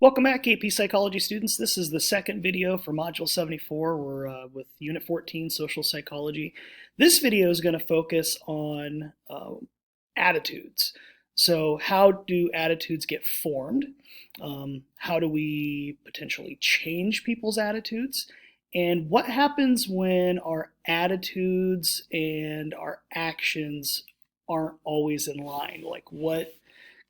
Welcome back, AP Psychology students. This is the second video for Module 74. We're with Unit 14, Social Psychology. This video is going to focus on attitudes. So how do attitudes get formed? How do we potentially change people's attitudes? And what happens when our attitudes and our actions aren't always in line? Like what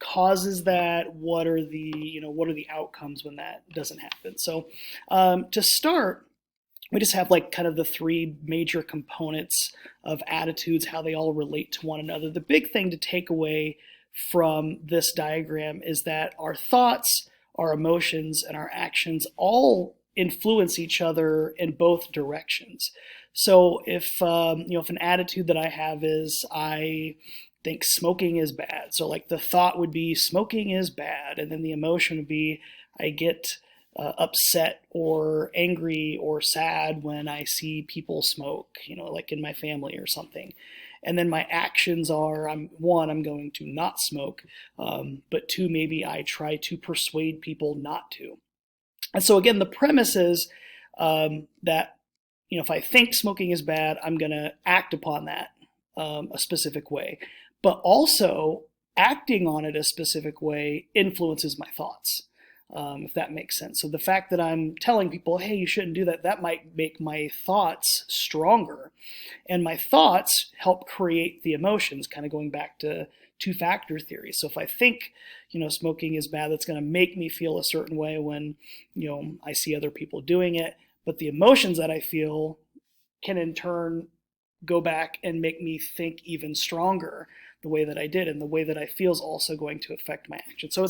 causes that? What are the outcomes when that doesn't happen? So to start, we just have like kind of the three major components of attitudes, how they all relate to one another. The big thing to take away from this diagram is that our thoughts, our emotions, and our actions all influence each other in both directions. So if an attitude that I have is I think smoking is bad. So like the thought would be smoking is bad, and then the emotion would be I get upset or angry or sad when I see people smoke, like in my family or something. And then my actions are, I'm going to not smoke, but two, maybe I try to persuade people not to. And so again, the premise is that if I think smoking is bad, I'm going to act upon that a specific way. But also, acting on it a specific way influences my thoughts, if that makes sense. So the fact that I'm telling people, hey, you shouldn't do that, that might make my thoughts stronger. And my thoughts help create the emotions, kind of going back to two-factor theory. So if I think, smoking is bad, that's going to make me feel a certain way when, I see other people doing it. But the emotions that I feel can in turn go back and make me think even stronger the way that I did, and the way that I feel is also going to affect my action. So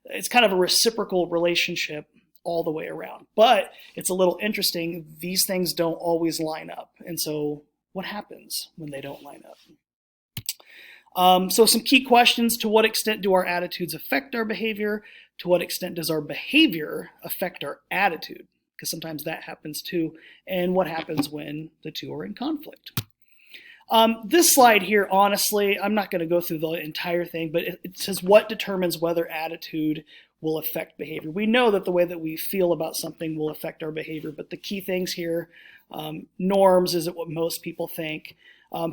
it's kind of a reciprocal relationship all the way around. But it's a little interesting, these things don't always line up. And so what happens when they don't line up? So some key questions: to what extent do our attitudes affect our behavior? To what extent does our behavior affect our attitude? Because sometimes that happens too. And what happens when the two are in conflict? This slide here, honestly, I'm not going to go through the entire thing, but it says what determines whether attitude will affect behavior. We know that the way that we feel about something will affect our behavior, but the key things here, norms, is it what most people think?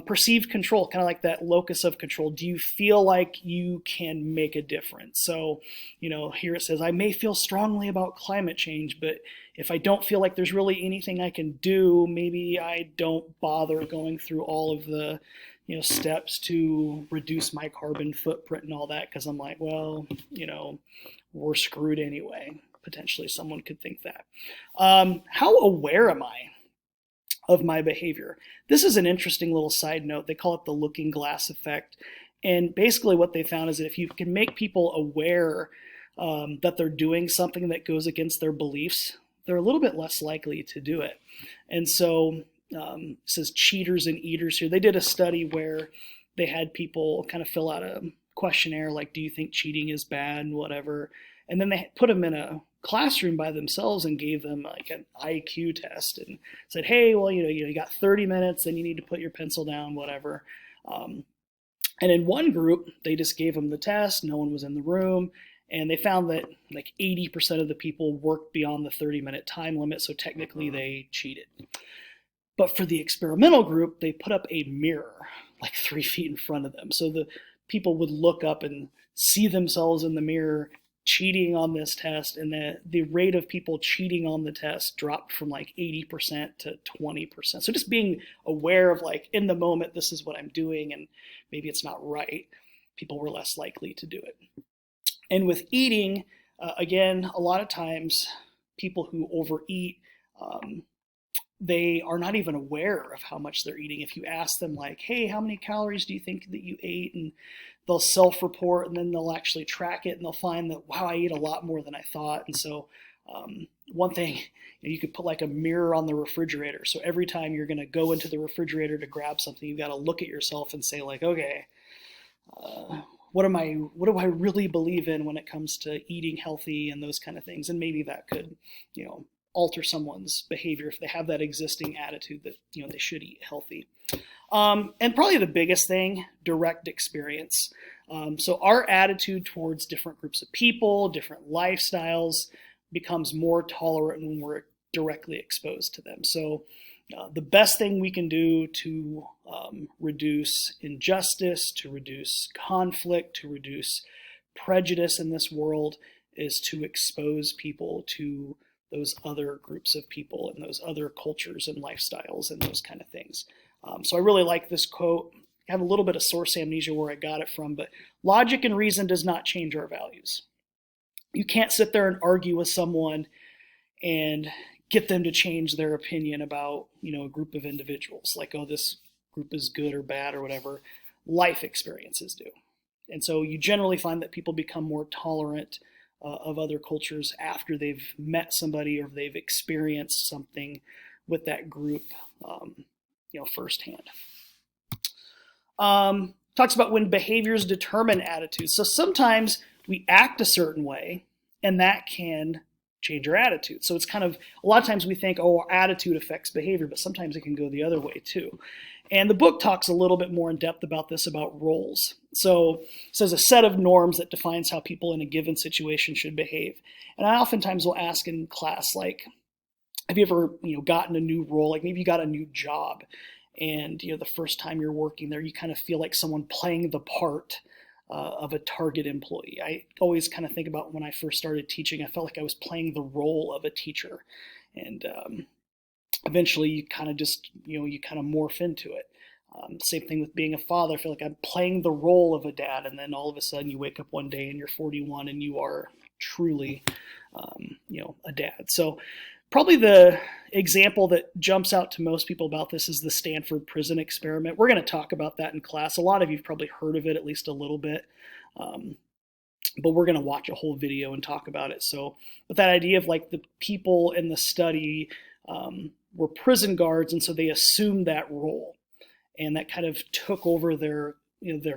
Perceived control, kind of like that locus of control. Do you feel like you can make a difference? So, here it says, I may feel strongly about climate change, but if I don't feel like there's really anything I can do, maybe I don't bother going through all of the, steps to reduce my carbon footprint and all that, because I'm like, well, we're screwed anyway. Potentially someone could think that. How aware am I of my behavior? This is an interesting little side note. They call it the looking glass effect. And basically what they found is that if you can make people aware that they're doing something that goes against their beliefs, they're a little bit less likely to do it. And so it says cheaters and eaters here. They did a study where they had people kind of fill out a questionnaire like, do you think cheating is bad and whatever. And then they put them in a classroom by themselves and gave them like an IQ test and said, hey, well, you got 30 minutes, then you need to put your pencil down, whatever. And in one group, they just gave them the test. No one was in the room. And they found that like 80% of the people worked beyond the 30-minute time limit. So technically they cheated. But for the experimental group, they put up a mirror like 3 feet in front of them. So the people would look up and see themselves in the mirror cheating on this test, and the rate of people cheating on the test dropped from like 80% to 20%. So just being aware of like, in the moment, this is what I'm doing, and maybe it's not right, people were less likely to do it. And with eating, again, a lot of times people who overeat, they are not even aware of how much they're eating. If you ask them like, hey, how many calories do you think that you ate? And they'll self-report, and then they'll actually track it, and they'll find that, wow, I ate a lot more than I thought. And so one thing, you could put like a mirror on the refrigerator. So every time you're going to go into the refrigerator to grab something, you've got to look at yourself and say like, okay, what do I really believe in when it comes to eating healthy and those kind of things? And maybe that could, alter someone's behavior if they have that existing attitude that, they should eat healthy. And probably the biggest thing, direct experience. So our attitude towards different groups of people, different lifestyles, becomes more tolerant when we're directly exposed to them. So the best thing we can do to reduce injustice, to reduce conflict, to reduce prejudice in this world is to expose people to those other groups of people and those other cultures and lifestyles and those kind of things. So I really like this quote. I have a little bit of source amnesia where I got it from, but logic and reason does not change our values. You can't sit there and argue with someone and get them to change their opinion about, a group of individuals. Like, oh, this group is good or bad or whatever. Life experiences do. And so you generally find that people become more tolerant of other cultures after they've met somebody or they've experienced something with that group, firsthand. Talks about when behaviors determine attitudes. So sometimes we act a certain way, and that can change our attitude. So it's kind of, a lot of times we think, oh, our attitude affects behavior, but sometimes it can go the other way too. And the book talks a little bit more in depth about this, about roles. So it says a set of norms that defines how people in a given situation should behave. And I oftentimes will ask in class, like, have you ever, gotten a new role? Like maybe you got a new job and, the first time you're working there, you kind of feel like someone playing the part of a target employee. I always kind of think about when I first started teaching, I felt like I was playing the role of a teacher. And eventually you kind of just, you kind of morph into it. Same thing with being a father. I feel like I'm playing the role of a dad, and then all of a sudden you wake up one day and you're 41 and you are truly, a dad. So probably the example that jumps out to most people about this is the Stanford prison experiment. We're going to talk about that in class. A lot of you've probably heard of it at least a little bit, but we're going to watch a whole video and talk about it. So, but that idea of like the people in the study were prison guards, and so they assumed that role, and that kind of took over their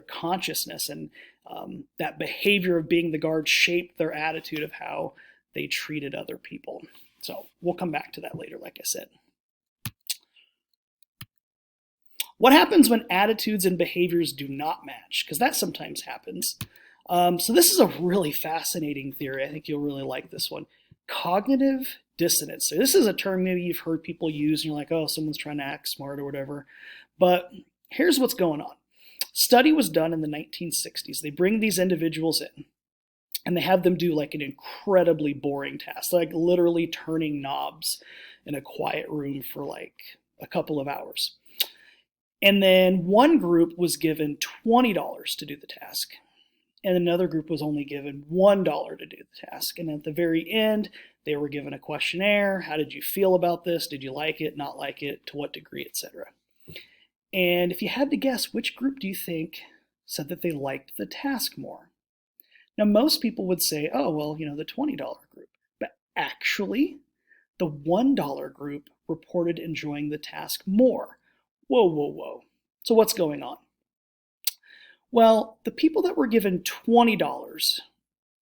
consciousness, and that behavior of being the guard shaped their attitude of how they treated other people. So we'll come back to that later, like I said. What happens when attitudes and behaviors do not match? Because that sometimes happens. So this is a really fascinating theory. I think you'll really like this one. Cognitive dissonance. So this is a term maybe you've heard people use, and you're like, oh, someone's trying to act smart or whatever. But here's what's going on. Study was done in the 1960s. They bring these individuals in, and they have them do like an incredibly boring task, like literally turning knobs in a quiet room for like a couple of hours. And then one group was given $20 to do the task, and another group was only given $1 to do the task. And at the very end, they were given a questionnaire. How did you feel about this? Did you like it, not like it, to what degree, etc. And if you had to guess, which group do you think said that they liked the task more? Now, most people would say, oh, well, the $20 group. But actually, the $1 group reported enjoying the task more. Whoa, whoa, whoa. So what's going on? Well, the people that were given $20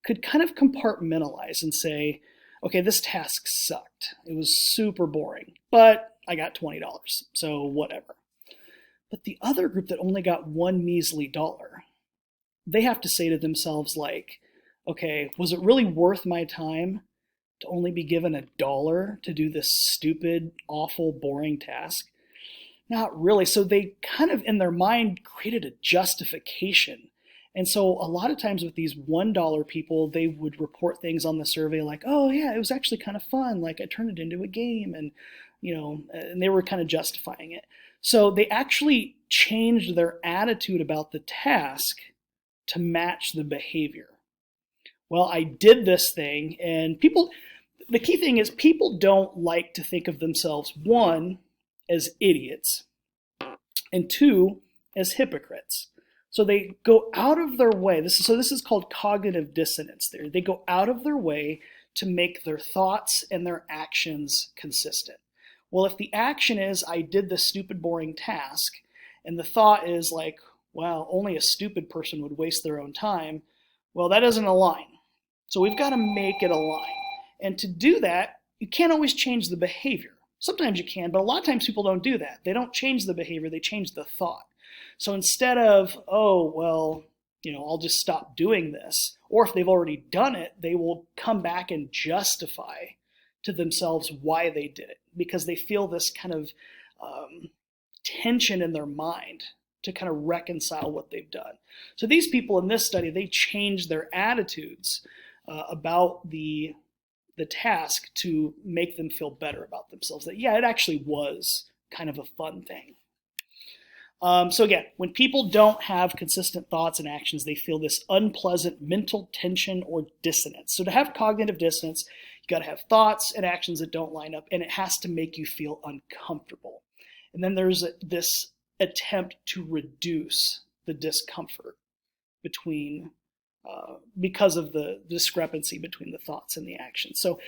could kind of compartmentalize and say, okay, this task sucked. It was super boring, but I got $20, so whatever. But the other group that only got one measly dollar, they have to say to themselves like, okay, was it really worth my time to only be given $1 to do this stupid, awful, boring task? Not really. So they kind of, in their mind, created a justification. And so a lot of times with these $1 people, they would report things on the survey like, oh yeah, it was actually kind of fun. Like I turned it into a game, and and they were kind of justifying it. So they actually changed their attitude about the task to match the behavior. Well, I did this thing, and the key thing is people don't like to think of themselves, one, as idiots, and two, as hypocrites. So they go out of their way. This is called cognitive dissonance theory. They go out of their way to make their thoughts and their actions consistent. Well, if the action is, I did this stupid, boring task, and the thought is like, well, only a stupid person would waste their own time, well, that doesn't align. So we've got to make it align. And to do that, you can't always change the behavior. Sometimes you can, but a lot of times people don't do that. They don't change the behavior, they change the thought. So instead of, oh, well, I'll just stop doing this. Or if they've already done it, they will come back and justify to themselves why they did it, because they feel this kind of tension in their mind to kind of reconcile what they've done. So these people in this study, they changed their attitudes about the task to make them feel better about themselves, that yeah, it actually was kind of a fun thing. So again, when people don't have consistent thoughts and actions, they feel this unpleasant mental tension or dissonance. So to have cognitive dissonance, you got to have thoughts and actions that don't line up, and it has to make you feel uncomfortable. And then there's this attempt to reduce the discomfort between because of the discrepancy between the thoughts and the actions. So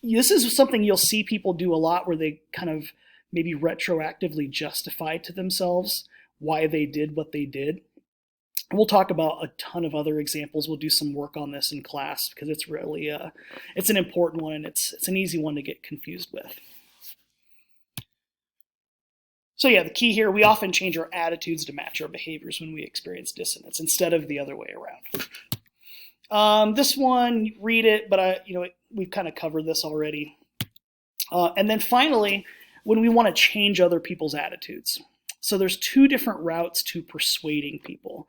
this is something you'll see people do a lot, where they kind of maybe retroactively justify to themselves why they did what they did. We'll talk about a ton of other examples. We'll do some work on this in class, because it's really it's an important one, and it's an easy one to get confused with. So yeah, the key here, we often change our attitudes to match our behaviors when we experience dissonance, instead of the other way around. This one, read it, but we've kind of covered this already. And then finally, when we want to change other people's attitudes. So there's two different routes to persuading people.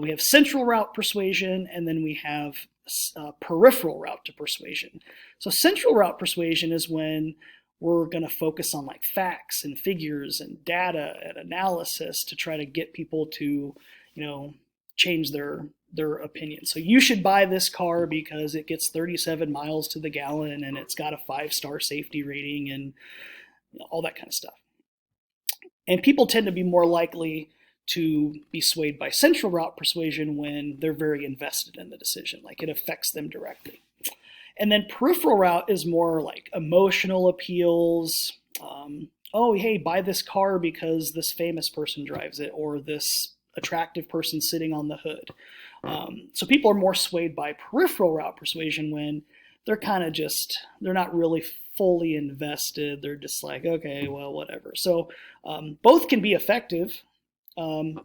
We have central route persuasion, and then we have peripheral route to persuasion. So central route persuasion is when we're going to focus on like facts and figures and data and analysis to try to get people to, change their opinion. So you should buy this car because it gets 37 miles to the gallon and it's got a 5-star safety rating and all that kind of stuff. And people tend to be more likely to be swayed by central route persuasion when they're very invested in the decision, like it affects them directly. And then peripheral route is more like emotional appeals. Oh, hey, buy this car because this famous person drives it, or this attractive person sitting on the hood. So people are more swayed by peripheral route persuasion when they're kind of they're not really fully invested. They're just like, okay, well, whatever. So both can be effective,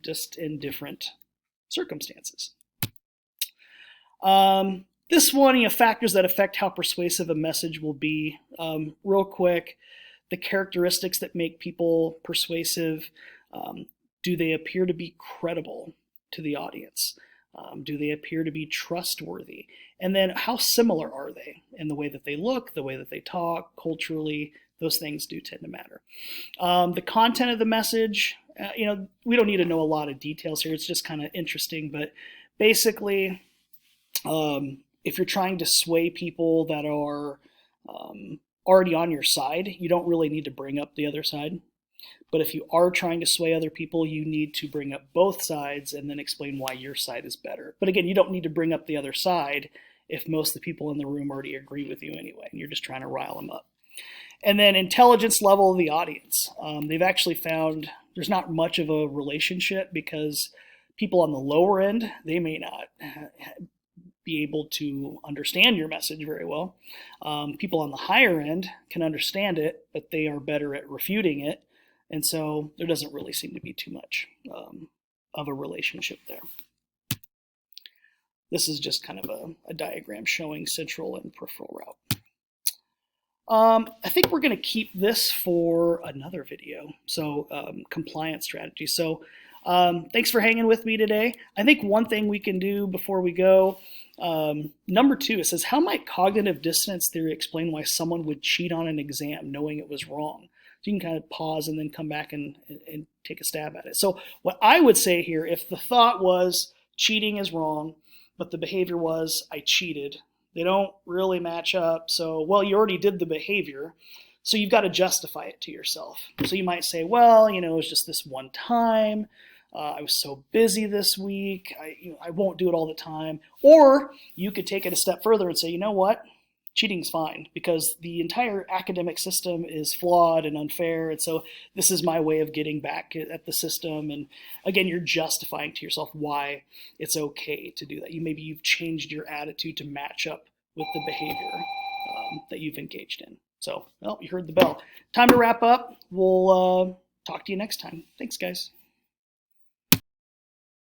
just in different circumstances. This one, factors that affect how persuasive a message will be. Real quick, the characteristics that make people persuasive. Do they appear to be credible to the audience? Do they appear to be trustworthy? And then how similar are they in the way that they look, the way that they talk, culturally? Those things do tend to matter. The content of the message, we don't need to know a lot of details here. It's just kind of interesting. But basically, if you're trying to sway people that are already on your side, you don't really need to bring up the other side. But if you are trying to sway other people, you need to bring up both sides and then explain why your side is better. But again, you don't need to bring up the other side if most of the people in the room already agree with you anyway, and you're just trying to rile them up. And then intelligence level of the audience. They've actually found there's not much of a relationship, because people on the lower end, they may not be able to understand your message very well. People on the higher end can understand it, but they are better at refuting it. And so there doesn't really seem to be too much of a relationship there. This is just kind of a diagram showing central and peripheral route. I think we're going to keep this for another video. So compliance strategy. So thanks for hanging with me today. I think one thing we can do before we go, number 2, it says, how might cognitive dissonance theory explain why someone would cheat on an exam knowing it was wrong? So you can kind of pause and then come back and take a stab at it. So what I would say here, if the thought was cheating is wrong, but the behavior was I cheated, they don't really match up. So, well, you already did the behavior, so you've got to justify it to yourself. So you might say, well, it was just this one time. I was so busy this week. I won't do it all the time. Or you could take it a step further and say, you know what? Cheating's fine, because the entire academic system is flawed and unfair, and so this is my way of getting back at the system. And again, you're justifying to yourself why it's okay to do that. Maybe you've changed your attitude to match up with the behavior that you've engaged in. So, well, you heard the bell. Time to wrap up. We'll talk to you next time. Thanks, guys.